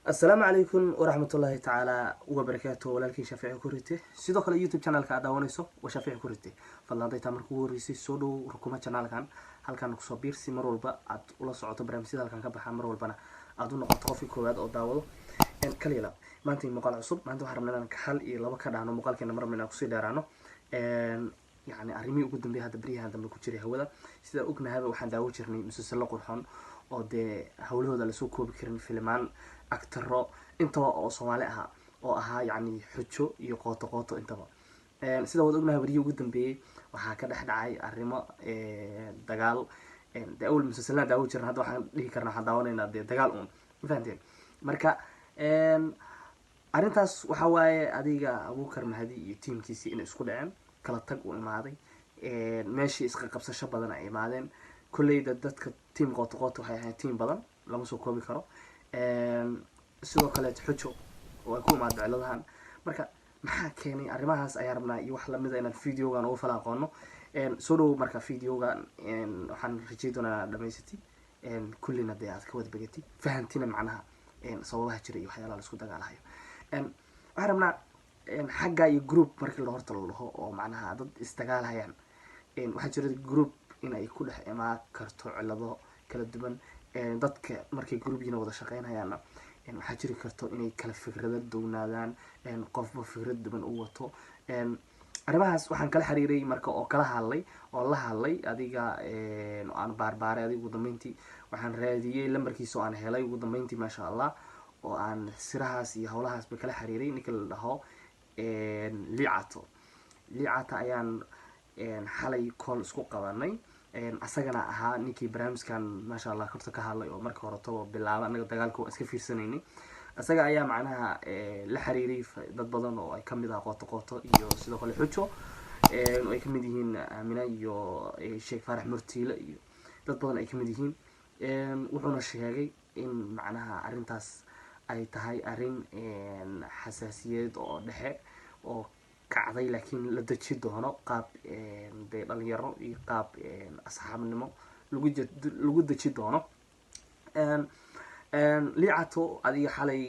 السلام عليكم ورحمة الله تعالى وبركاته ولكن شافعي كوريتي سيدو كلا يوتيوب channel ka daawanayso waa shafii kurite fadlan dayta markuu horeysay soo dhow rukuma channelkan halkan ku soo biirsi mar walba aad ula socoto barnaamijyada halkan ka baxa mar walbana aad u noqoto qofkii koowaad oo daawado kaliya maanta muuqaal cusub maanta waxaan rabnaa inaan hal iyo laba ka dhaano muuqaalkeena mar rabnaa ku sii dheeraano يعني أرمي وجود بها دبريها عندما كنت شري هودا سيدا أقنا هذا وحنا داوي شرني مسلسل قرحان أو ده هوله هذا لسوق بكرن فيلمان أكتر أنت أو صوالحها أو أها يعني حشو يقاط أنت سيدا وقنا بري وجود به وهكذا حد عاي الرما دجال ده أول مسلسلنا داوي شرنا هذا وحنا ليه كرنا حد داونا ده دجال فهمتين مركا أرنتاس وحواي أديجا أبو كرم هذه تيم كيسي إن إسكول عام kala tag u imaaday meeshii iska qabsasho badan ay imaadeen kullayda dadka team qoto waxay ahayd team badan lama soo koobi karo sidoo kale xujo oo ku imaad ciladahan marka maxaa keenay arrimahaas ayaa rabnaa iyo wax la mid ah inaan videogan ugu falaaqoono soo dhow marka videogan waxaan rajay doonaa dhamaysati kullina dee aad ka wada bagati fahantina macnaha sababaha jira iyo waxyaalaha la isku dagaalayo waxaan rabnaa حاجة يجروب مركل الهرت الله أو معناها ضد استقالها يعني وحاجة جروب إن يكون ما كرتو على ضوء كلا دبن ضد مركل جروب ينوض شقينها يعني وحاجة كرتو إن كلا فكرة دون نادان قف بفكرة دبن قوته أنا بحس وحن كلا حريري مركل أو كلا حالي والله حالي أديكا أنا باربارة أديك وضمنتي وحن رادية لما ركيسو أنا هلاي وضمنتي ما شاء الله وأن سرهاس يهولهاس بكلا حريري نكل هو liicato ayaan xalay call isku qabanay asagana ahaa ninkii barnaamijkan masha Allah korta ka hadlay oo markii hore too bilaabay anaga dagaalku iska fiirsanayni asaga ayaa macnaha la xiriiray dad badan oo ay kamid ah qoto iyo sidoo kale xujo oo ay kamid yihiin Amina iyo Sheekh Farax Murtiile iyo dad badan ay kamid yihiin wuxuuna sheegay in macnaha arintaas ay tahay arin xasaasiyad oo dhexe oo kacday laakiin la daji doono qaab dhalinyaro iyo qaab asxaabnimo lagu daji doono liicato adiga xalay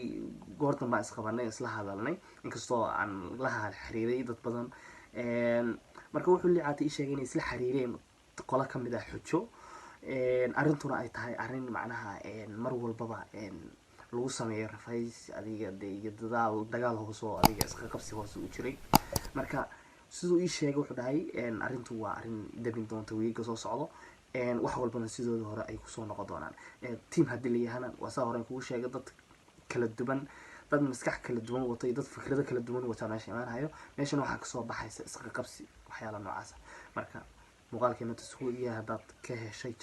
goortan baa isqabanay isla hadalnay inkastoo aan la xiriiray dad badan marka wuxuu liicato ii sheegay inay isla xiriireen qola kamid ah xujo arintuna ay tahay arin macnaha mar walbaba lagu sameeyo rafays adiga iyo dagaal hoos oo adiga iska qabsi hoos u jiray marka sidoo ii sheegay wuxuu dhahay arintu waa arin dabin doonta weeyga soo socdo wax walbana sidoo hore ay ku soo noqon doonaan team hadii la yahay wasaa hore ku sheegay dad kala duwan dad maskax kala duwan wato dad fikrado kala duwan wato meesha imaanayo meeshan waxa ka soo baxaysa iska qabsi waxyaalo noocaas marka muuqaalkeena taswiiriya hadaad ka heshay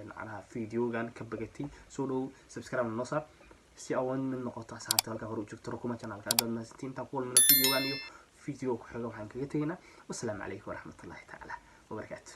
macnaha videogan ka bagatay soo dhow subscribe noo saar si awan min noqoto asxaabta halka hore u joogto rukuma channelka aad ma sinta kuwal min videogan iyo video ku xiga waxaan kaga tagnaa wassalaamu calaykum waraxmatullaahi ta'ala wabarakaatuh